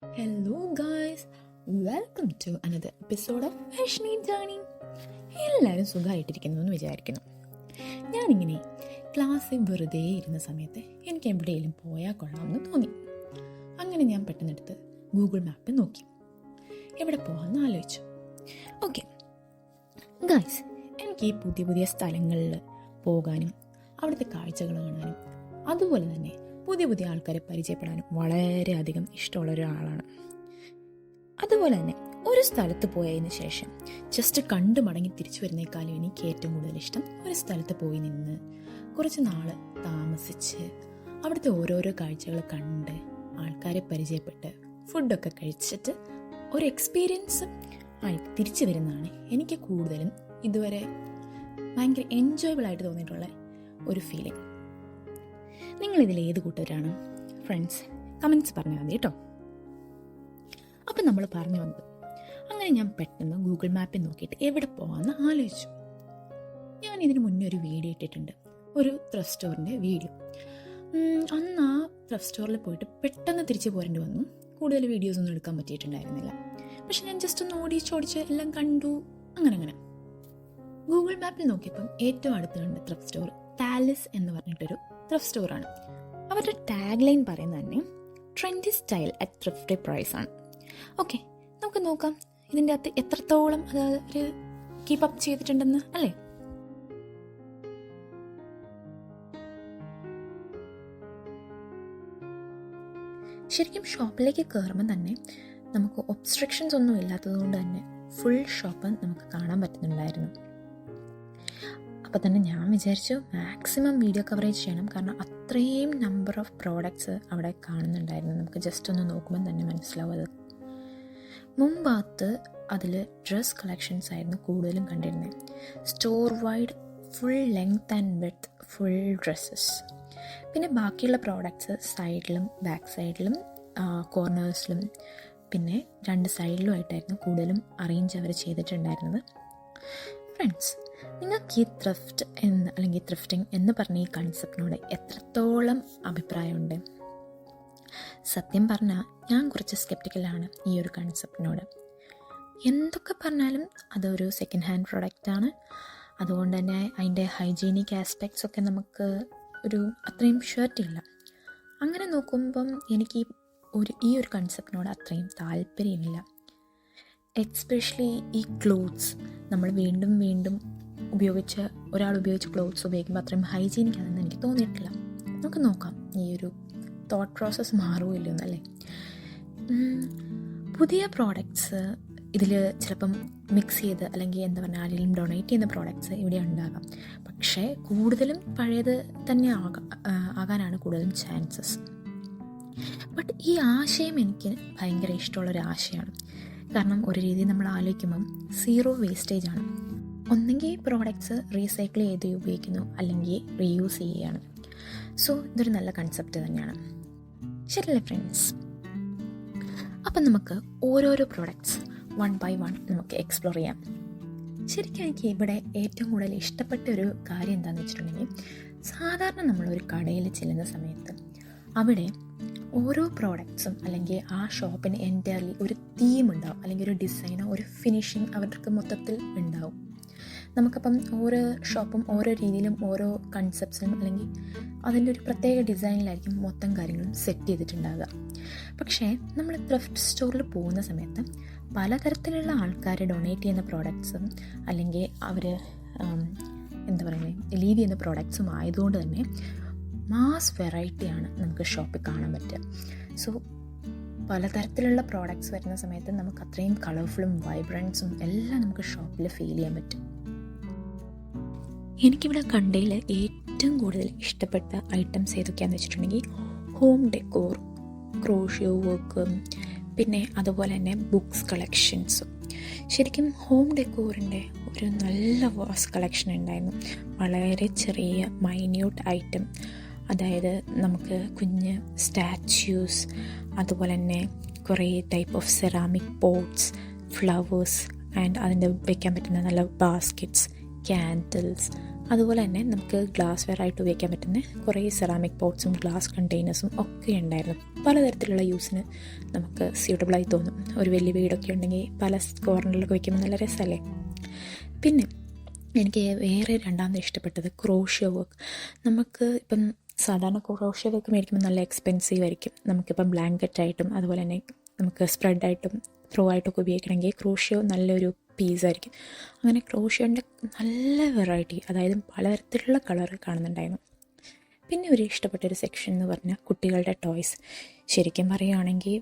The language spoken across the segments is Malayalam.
Hello guys, welcome to another episode of ഫാഷനി ജേർണി. എല്ലാവരും സുഖമായിട്ടിരിക്കുന്നു എന്ന് വിചാരിക്കുന്നു. ഞാനിങ്ങനെ ക്ലാസ്സിൽ വെറുതെ ഇരുന്ന സമയത്ത് എനിക്ക് എവിടെയെങ്കിലും പോയാൽ കൊള്ളാമെന്ന് തോന്നി. അങ്ങനെ ഞാൻ പെട്ടെന്നെടുത്ത് ഗൂഗിൾ മാപ്പ് നോക്കി എവിടെ പോകാമെന്ന് ആലോചിച്ചു. ഓക്കെ ഗായ്സ്, എനിക്ക് ഈ പുതിയ പുതിയ സ്ഥലങ്ങളിൽ പോകാനും അവിടുത്തെ കാഴ്ചകൾ കാണാനും അതുപോലെ തന്നെ പുതിയ പുതിയ ആൾക്കാരെ പരിചയപ്പെടാനും വളരെയധികം ഇഷ്ടമുള്ള ഒരാളാണ്. അതുപോലെ തന്നെ ഒരു സ്ഥലത്ത് പോയതിന് ശേഷം ജസ്റ്റ് കണ്ടു മടങ്ങി തിരിച്ചു വരുന്നേക്കാളും എനിക്ക് ഏറ്റവും കൂടുതൽ ഇഷ്ടം ഒരു സ്ഥലത്ത് പോയി നിന്ന് കുറച്ച് നാൾ താമസിച്ച് അവിടുത്തെ ഓരോരോ കാഴ്ചകൾ കണ്ട് ആൾക്കാരെ പരിചയപ്പെട്ട് ഫുഡൊക്കെ കഴിച്ചിട്ട് ഒരു എക്സ്പീരിയൻസ് ആയിട്ട് തിരിച്ചു വരുന്നതാണ് എനിക്ക് കൂടുതലും ഇതുവരെ ഭയങ്കര എൻജോയബിൾ ആയിട്ട് തോന്നിയിട്ടുള്ള ഒരു ഫീലിംഗ്. നിങ്ങളിതിൽ ഏത് കൂട്ടരാണ് ഫ്രണ്ട്സ്? കമൻറ്റ്സ് പറഞ്ഞാൽ മതി കേട്ടോ. അപ്പം നമ്മൾ പറഞ്ഞു വന്നത്, അങ്ങനെ ഞാൻ പെട്ടെന്ന് ഗൂഗിൾ മാപ്പിൽ നോക്കിയിട്ട് എവിടെ പോകാമെന്ന് ആലോചിച്ചു. ഞാൻ ഇതിന് മുന്നേ ഒരു വീഡിയോ ഇട്ടിട്ടുണ്ട്, ഒരു ത്രഫ് സ്റ്റോറിൻ്റെ വീഡിയോ. അന്ന് ആ ത്രഫ് സ്റ്റോറിൽ പോയിട്ട് പെട്ടെന്ന് തിരിച്ചു പോരേണ്ടി വന്നു. കൂടുതൽ വീഡിയോസ് ഒന്നും എടുക്കാൻ പറ്റിയിട്ടുണ്ടായിരുന്നില്ല. പക്ഷെ ഞാൻ ജസ്റ്റ് ഒന്ന് ഓടിച്ചോടിച്ച് എല്ലാം കണ്ടു. അങ്ങനെ ഗൂഗിൾ മാപ്പിൽ നോക്കിയപ്പം ഏറ്റവും അടുത്ത് കണ്ട ത്രഫ് സ്റ്റോർ പാലസ് എന്ന് പറഞ്ഞിട്ടൊരു ത്രഫ് സ്റ്റോറാണ്. അവരുടെ ടാഗ് ലൈൻ പറയുന്നത് തന്നെ trendy style at thrifty price ആണ്. ഓക്കെ, നമുക്ക് നോക്കാം ഇതിൻ്റെ അകത്ത് എത്രത്തോളം അത് ഒരു കീപ്പ് അപ്പ് ചെയ്തിട്ടുണ്ടെന്ന് അല്ലേ. ശരിക്കും ഷോപ്പിലേക്ക് കയറുമ്പോൾ തന്നെ നമുക്ക് ഒബ്സ്ട്രക്ഷൻസ് ഒന്നും ഇല്ലാത്തത് കൊണ്ട് തന്നെ ഫുൾ ഷോപ്പ് നമുക്ക് കാണാൻ പറ്റുന്നുണ്ടായിരുന്നു. അപ്പോൾ തന്നെ ഞാൻ വിചാരിച്ചു മാക്സിമം വീഡിയോ കവറേജ് ചെയ്യണം, കാരണം അത്രയും നമ്പർ ഓഫ് പ്രോഡക്ട്സ് അവിടെ കാണുന്നുണ്ടായിരുന്നു. നമുക്ക് ജസ്റ്റ് ഒന്ന് നോക്കുമ്പോൾ തന്നെ മനസ്സിലാവും. അത് മുമ്പാത്ത് അതിൽ ഡ്രസ് കളക്ഷൻസ് ആയിരുന്നു കൂടുതലും കണ്ടിരുന്നത്. Store wide full length and width full dresses. പിന്നെ ബാക്കിയുള്ള പ്രോഡക്ട്സ് സൈഡിലും ബാക്ക് സൈഡിലും കോർണേഴ്സിലും പിന്നെ രണ്ട് സൈഡിലുമായിട്ടായിരുന്നു കൂടുതലും അറേഞ്ച് അവർ ചെയ്തിട്ടുണ്ടായിരുന്നത്. ഫ്രണ്ട്സ്, നിങ്ങൾക്ക് ഈ ത്രിഫ്റ്റ് അല്ലെങ്കിൽ ത്രിഫ്റ്റിംഗ് എന്ന് പറഞ്ഞ ഈ കൺസെപ്റ്റിനോട് എത്രത്തോളം അഭിപ്രായമുണ്ട്? സത്യം പറഞ്ഞാൽ ഞാൻ കുറച്ച് സ്കെപ്റ്റിക്കലാണ് ഈ ഒരു കൺസെപ്റ്റിനോട്. എന്തൊക്കെ പറഞ്ഞാലും അതൊരു സെക്കൻഡ് ഹാൻഡ് പ്രൊഡക്റ്റാണ്. അതുകൊണ്ട് തന്നെ അതിൻ്റെ ഹൈജീനിക് ആസ്പെക്ട്സ് ഒക്കെ നമുക്ക് ഒരു അത്രയും ഷുവർട്ടില്ല. അങ്ങനെ നോക്കുമ്പം എനിക്ക് ഈ ഒരു കൺസെപ്റ്റിനോട് അത്രയും താല്പര്യമില്ല. എക്സ്പെഷ്യലി ഈ ക്ലോത്ത്സ് നമ്മൾ വീണ്ടും വീണ്ടും ഒരാൾ ഉപയോഗിച്ച ക്ലോത്ത്സ് ഉപയോഗിക്കുമ്പോൾ അത്രയും ഹൈജീനിക് ആണെന്ന് എനിക്ക് തോന്നിയിട്ടില്ല. നമുക്ക് നോക്കാം ഈ ഒരു തോട്ട് പ്രോസസ്സ് മാറുമോ ഇല്ലയോ എന്നല്ലേ. പുതിയ പ്രോഡക്ട്സ് ഇതിൽ ചിലപ്പം മിക്സ് ചെയ്ത് അല്ലെങ്കിൽ എന്താ പറയുക ആരെങ്കിലും ഡൊണേറ്റ് ചെയ്യുന്ന പ്രോഡക്ട്സ് ഇവിടെ ഉണ്ടാകാം. പക്ഷേ കൂടുതലും പഴയത് തന്നെ ആകാനാണ് കൂടുതലും ചാൻസസ്. ബട്ട് ഈ ആശയം എനിക്ക് ഭയങ്കര ഇഷ്ടമുള്ളൊരു ആശയമാണ്. കാരണം ഒരു രീതിയിൽ നമ്മൾ ആലോചിക്കുമ്പം സീറോ വേസ്റ്റേജ് ആണ്. ഒന്നെങ്കിൽ പ്രോഡക്ട്സ് റീസൈക്കിൾ ചെയ്ത് ഉപയോഗിക്കുന്നു, അല്ലെങ്കിൽ റീയൂസ് ചെയ്യുകയാണ്. സോ ഇതൊരു നല്ല കൺസെപ്റ്റ് തന്നെയാണ്, ശരിയല്ലേ ഫ്രണ്ട്സ്? അപ്പം നമുക്ക് ഓരോരോ പ്രോഡക്ട്സ് വൺ ബൈ വൺ നമുക്ക് എക്സ്പ്ലോർ ചെയ്യാം. ശരിക്കും എനിക്ക് ഇവിടെ ഏറ്റവും കൂടുതൽ ഇഷ്ടപ്പെട്ട ഒരു കാര്യം എന്താണെന്ന് വെച്ചിട്ടുണ്ടെങ്കിൽ, സാധാരണ നമ്മളൊരു കടയിൽ ചെല്ലുന്ന സമയത്ത് അവിടെ ഓരോ പ്രോഡക്ട്സും അല്ലെങ്കിൽ ആ ഷോപ്പിന് എൻറ്റയർലി ഒരു തീം ഉണ്ടാവും, അല്ലെങ്കിൽ ഒരു ഡിസൈനോ ഒരു ഫിനിഷിങ് അവർക്ക് മൊത്തത്തിൽ ഉണ്ടാവും. നമുക്കപ്പം ഓരോ ഷോപ്പും ഓരോ രീതിയിലും ഓരോ കൺസെപ്റ്റ്സിനും അല്ലെങ്കിൽ അതിൻ്റെ ഒരു പ്രത്യേക ഡിസൈനിലായിരിക്കും മൊത്തം കാര്യങ്ങളും സെറ്റ് ചെയ്തിട്ടുണ്ടാകുക. പക്ഷേ നമ്മൾ ത്രിഫ്റ്റ് സ്റ്റോറിൽ പോകുന്ന സമയത്ത് പലതരത്തിലുള്ള ആൾക്കാർ ഡൊണേറ്റ് ചെയ്യുന്ന പ്രോഡക്ട്സും അല്ലെങ്കിൽ അവർ എന്താ പറയുന്നത് ലീവ് ചെയ്യുന്ന പ്രോഡക്ട്സും ആയതുകൊണ്ട് തന്നെ മാസ് വെറൈറ്റിയാണ് നമുക്ക് ഷോപ്പിൽ കാണാൻ പറ്റുക. സോ പലതരത്തിലുള്ള പ്രോഡക്ട്സ് വരുന്ന സമയത്ത് നമുക്ക് അത്രയും കളർഫുള്ളും വൈബ്രൻസും എല്ലാം നമുക്ക് ഷോപ്പിൽ ഫീൽ ചെയ്യാൻ പറ്റും. എനിക്കിവിടെ കണ്ടതിൽ ഏറ്റവും കൂടുതൽ ഇഷ്ടപ്പെട്ട ഐറ്റംസ് ഏതൊക്കെയാണെന്ന് വെച്ചിട്ടുണ്ടെങ്കിൽ ഹോം ഡെക്കോർ, ക്രോഷ്യോ വർക്ക്, പിന്നെ അതുപോലെ തന്നെ ബുക്സ് കളക്ഷൻസും. ശരിക്കും ഹോം ഡെക്കോറിൻ്റെ ഒരു നല്ല വാസ് കളക്ഷൻ ഉണ്ടായിരുന്നു. വളരെ ചെറിയ മൈന്യൂട്ട് ഐറ്റം, അതായത് നമുക്ക് കുഞ്ഞ് സ്റ്റാച്യൂസ്, അതുപോലെ തന്നെ കുറേ type of ceramic pots, flowers and അതിൻ്റെ വയ്ക്കാൻ പറ്റുന്ന നല്ല ബാസ്ക്കറ്റ്സ്, ക്യാൻഡിൽസ്, അതുപോലെ തന്നെ നമുക്ക് ഗ്ലാസ് വെയർ ആയിട്ട് ഉപയോഗിക്കാൻ പറ്റുന്ന കുറേ സെറാമിക് പോട്ട്സും ഗ്ലാസ് കണ്ടെയ്നേഴ്സും ഒക്കെ ഉണ്ടായിരുന്നു. പലതരത്തിലുള്ള യൂസിന് നമുക്ക് സ്യൂട്ടബിളായി തോന്നും. ഒരു വലിയ വീടൊക്കെ ഉണ്ടെങ്കിൽ പല കോർണറിലൊക്കെ വയ്ക്കുമ്പോൾ നല്ല രസമല്ലേ. പിന്നെ എനിക്ക് വേറെ രണ്ടാമത് ഇഷ്ടപ്പെട്ടത് ക്രോഷ്യോ വർക്ക്. നമുക്ക് ഇപ്പം സാധാരണ ക്രോഷ്യോ വർക്ക് മേടിക്കുമ്പോൾ നല്ല എക്സ്പെൻസീവ് ആയിരിക്കും. നമുക്കിപ്പം ബ്ലാങ്കറ്റായിട്ടും അതുപോലെ തന്നെ നമുക്ക് സ്പ്രെഡായിട്ടും ത്രോ ആയിട്ടൊക്കെ ഉപയോഗിക്കണമെങ്കിൽ ക്രോഷ്യോ നല്ലൊരു പീസായിരിക്കും. അങ്ങനെ ക്രോഷ്യോൻ്റെ നല്ല വെറൈറ്റി, അതായത് പലതരത്തിലുള്ള കളർ കാണുന്നുണ്ടായിരുന്നു. പിന്നെ ഒരു ഇഷ്ടപ്പെട്ടൊരു സെക്ഷൻ എന്ന് പറഞ്ഞാൽ കുട്ടികളുടെ ടോയ്സ്. ശരിക്കും പറയുകയാണെങ്കിൽ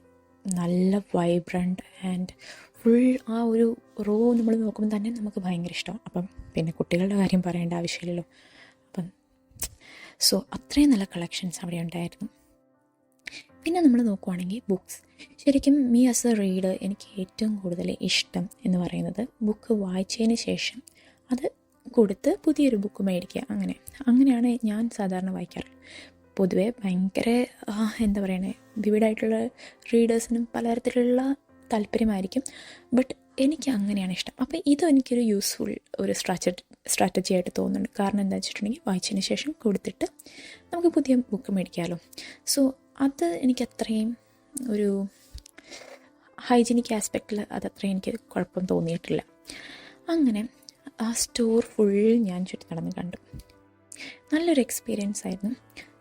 നല്ല വൈബ്രண்ட் ആൻഡ് ഫുൾ ആ ഒരു റോ നമ്മൾ നോക്കുമ്പോൾ തന്നെ നമുക്ക് ഭയങ്കര ഇഷ്ടമാണ്. അപ്പം പിന്നെ കുട്ടികളുടെ കാര്യം പറയേണ്ട ആവശ്യമില്ലല്ലോ. അപ്പം അത്രയും നല്ല കളക്ഷൻസ് അവിടെ ഉണ്ടായിരുന്നു. പിന്നെ നമ്മൾ നോക്കുവാണെങ്കിൽ ബുക്സ്. ശരിക്കും മീ ആസ് എ റീഡർ എനിക്ക് ഏറ്റവും കൂടുതൽ ഇഷ്ടം എന്ന് പറയുന്നത് ബുക്ക് വായിച്ചതിന് ശേഷം അത് കൊടുത്ത് പുതിയൊരു ബുക്ക് മേടിക്കുക. അങ്ങനെയാണ് ഞാൻ സാധാരണ വായിക്കാറ്. പൊതുവെ ഭയങ്കര എന്താ പറയുന്നത്, വിവിഡായിട്ടുള്ള റീഡേഴ്സിനും പലതരത്തിലുള്ള താല്പര്യമായിരിക്കും. ബട്ട് എനിക്ക് അങ്ങനെയാണ് ഇഷ്ടം. അപ്പോൾ ഇതെനിക്കൊരു യൂസ്ഫുൾ ഒരു സ്ട്രാറ്റജി ആയിട്ട് തോന്നുന്നുണ്ട്. കാരണം എന്താ വെച്ചിട്ടുണ്ടെങ്കിൽ വായിച്ചതിന് ശേഷം കൊടുത്തിട്ട് നമുക്ക് പുതിയ ബുക്ക് മേടിക്കാമല്ലോ. അത് എനിക്ക് അത്രയും ഒരു ഹൈജീനിക് ആസ്പെക്റ്റിൽ അതത്രയും എനിക്ക് കുഴപ്പം തോന്നിയിട്ടില്ല. അങ്ങനെ ആ സ്റ്റോർ ഫുൾ ഞാൻ ചുറ്റി നടന്ന് കണ്ടു. നല്ലൊരു എക്സ്പീരിയൻസ് ആയിരുന്നു.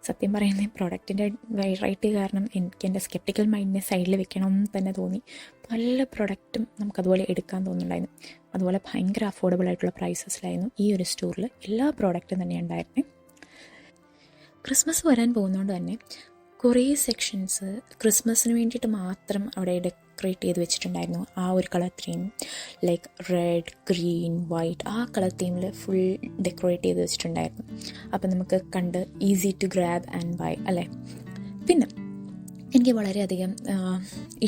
സത്യം പറയുന്നത് പ്രൊഡക്റ്റിൻ്റെ വെറൈറ്റി കാരണം എനിക്ക് എൻ്റെ സ്കെപ്റ്റിക്കൽ മൈൻഡിനെ സൈഡിൽ വെക്കണമെന്ന് തന്നെ തോന്നി. പല പ്രൊഡക്റ്റും നമുക്കതുപോലെ എടുക്കാൻ തോന്നുന്നുണ്ടായിരുന്നു. അതുപോലെ ഭയങ്കര അഫോർഡബിൾ ആയിട്ടുള്ള പ്രൈസസിലായിരുന്നു ഈ ഒരു സ്റ്റോറിൽ എല്ലാ പ്രോഡക്റ്റും തന്നെ ഉണ്ടായിരുന്നു. ക്രിസ്മസ് വരാൻ പോകുന്നതുകൊണ്ട് തന്നെ കുറേ സെക്ഷൻസ് ക്രിസ്മസിന് വേണ്ടിയിട്ട് മാത്രം അവിടെ ഡെക്കറേറ്റ് ചെയ്ത് വെച്ചിട്ടുണ്ടായിരുന്നു. ആ ഒരു colour theme, like red, green, white, ആ കളർ തീമിൽ ഫുൾ ഡെക്കറേറ്റ് ചെയ്ത് വെച്ചിട്ടുണ്ടായിരുന്നു. അപ്പം നമുക്ക് കണ്ട് easy to grab and buy അല്ലേ. പിന്നെ എനിക്ക് വളരെയധികം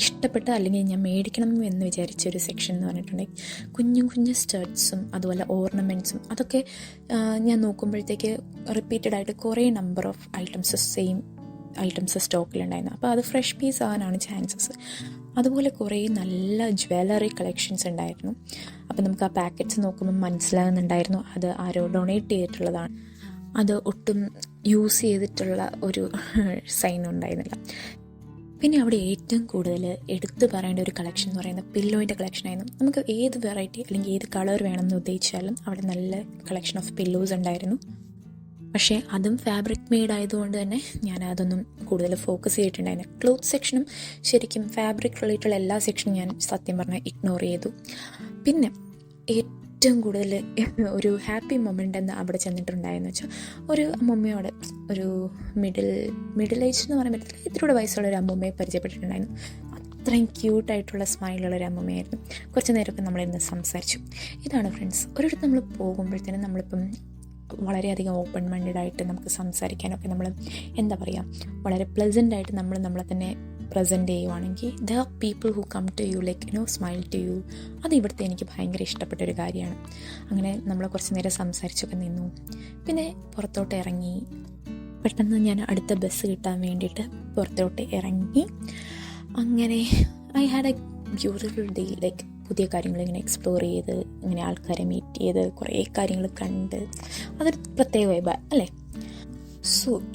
ഇഷ്ടപ്പെട്ട, അല്ലെങ്കിൽ ഞാൻ മേടിക്കണം എന്ന് വിചാരിച്ചൊരു സെക്ഷൻ എന്ന് പറഞ്ഞിട്ടുണ്ടെങ്കിൽ കുഞ്ഞു കുഞ്ഞു സ്റ്റഡ്സും അതുപോലെ ഓർണമെൻറ്റ്സും. അതൊക്കെ ഞാൻ നോക്കുമ്പോഴത്തേക്ക് റിപ്പീറ്റഡായിട്ട് കുറേ നമ്പർ ഓഫ് സെയിം ഐറ്റംസ് സ്റ്റോക്കിലുണ്ടായിരുന്നു. അപ്പോൾ അത് ഫ്രഷ് പീസ് ആകാനാണ് ചാൻസസ്. അതുപോലെ കുറേ നല്ല ജ്വല്ലറി കളക്ഷൻസ് ഉണ്ടായിരുന്നു. അപ്പോൾ നമുക്ക് ആ പാക്കറ്റ്സ് നോക്കുമ്പോൾ മനസ്സിലാകുന്നുണ്ടായിരുന്നു അത് ആരോ ഡൊണേറ്റ് ചെയ്തിട്ടുള്ളതാണ്. അത് ഒട്ടും യൂസ് ചെയ്തിട്ടുള്ള ഒരു സൈൻ ഉണ്ടായിരുന്നില്ല. പിന്നെ അവിടെ ഏറ്റവും കൂടുതൽ എടുത്തു പറയേണ്ട ഒരു കളക്ഷൻ എന്ന് പറയുന്നത് പില്ലോയുടെ കളക്ഷനായിരുന്നു. നമുക്ക് ഏത് വെറൈറ്റി അല്ലെങ്കിൽ ഏത് കളർ വേണമെന്ന് ഉദ്ദേശിച്ചാലും അവിടെ നല്ല കളക്ഷൻ ഓഫ് പില്ലോസ് ഉണ്ടായിരുന്നു. പക്ഷേ അതും ഫാബ്രിക് മെയ്ഡ് ആയതുകൊണ്ട് തന്നെ ഞാൻ അതൊന്നും കൂടുതൽ ഫോക്കസ് ചെയ്തിട്ടുണ്ടായിരുന്നു. ക്ലോത്ത് സെക്ഷനും ശരിക്കും ഫാബ്രിക് റിലേറ്റഡ് എല്ലാ സെക്ഷനും ഞാൻ സത്യം പറഞ്ഞാൽ ഇഗ്നോർ ചെയ്തു. പിന്നെ ഏറ്റവും കൂടുതൽ ഒരു ഹാപ്പി മൊമെൻ്റ് എന്ന് അവിടെ ചെന്നിട്ടുണ്ടായെന്ന് വെച്ചാൽ ഒരു അമ്മൂമ്മയോട്, ഒരു മിഡിൽ ഏജ് എന്ന് പറയാൻ പറ്റത്തില്ല, ഇത്തിരി വയസ്സുള്ള ഒരു അമ്മൂമ്മയെ പരിചയപ്പെട്ടിട്ടുണ്ടായിരുന്നു. അത്രയും ക്യൂട്ടായിട്ടുള്ള സ്മൈലുള്ളൊരു അമ്മൂമ്മയായിരുന്നു. കുറച്ച് നേരമൊക്കെ നമ്മളിന്ന് സംസാരിച്ചു. ഇതാണ് ഫ്രണ്ട്സ്, ഒരിടത്ത് നമ്മൾ പോകുമ്പോഴത്തേനും നമ്മളിപ്പം വളരെയധികം ഓപ്പൺ മൈൻഡഡ് ആയിട്ട് നമുക്ക് സംസാരിക്കാനൊക്കെ നമ്മൾ എന്താ പറയുക, വളരെ പ്ലസൻ്റായിട്ട് നമ്മളെ തന്നെ പ്രസൻറ്റ് ചെയ്യുവാണെങ്കിൽ the are people who come to you like smile to you. അത് ഇവിടുത്തെ എനിക്ക് ഭയങ്കര ഇഷ്ടപ്പെട്ടൊരു കാര്യമാണ്. അങ്ങനെ നമ്മൾ കുറച്ച് നേരം സംസാരിച്ചൊക്കെ നിന്നു. പിന്നെ പുറത്തോട്ട് ഇറങ്ങി. പെട്ടെന്ന് ഞാൻ അടുത്ത ബസ് കിട്ടാൻ വേണ്ടിയിട്ട് പുറത്തോട്ട് ഇറങ്ങി. അങ്ങനെ I had A beautiful day. Like പുതിയ കാര്യങ്ങൾ ഇങ്ങനെ എക്സ്പ്ലോർ ചെയ്ത്, ഇങ്ങനെ ആൾക്കാരെ മീറ്റ് ചെയ്ത്, കുറേ കാര്യങ്ങൾ കണ്ട്, അതൊരു പ്രത്യേക വൈബ് അല്ലേ.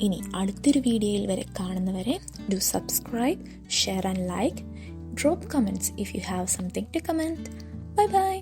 ഇനി അടുത്തൊരു വീഡിയോയിൽ വരെ കാണുന്നവരെ do subscribe, share and like, drop comments if you have something to comment. Bye by.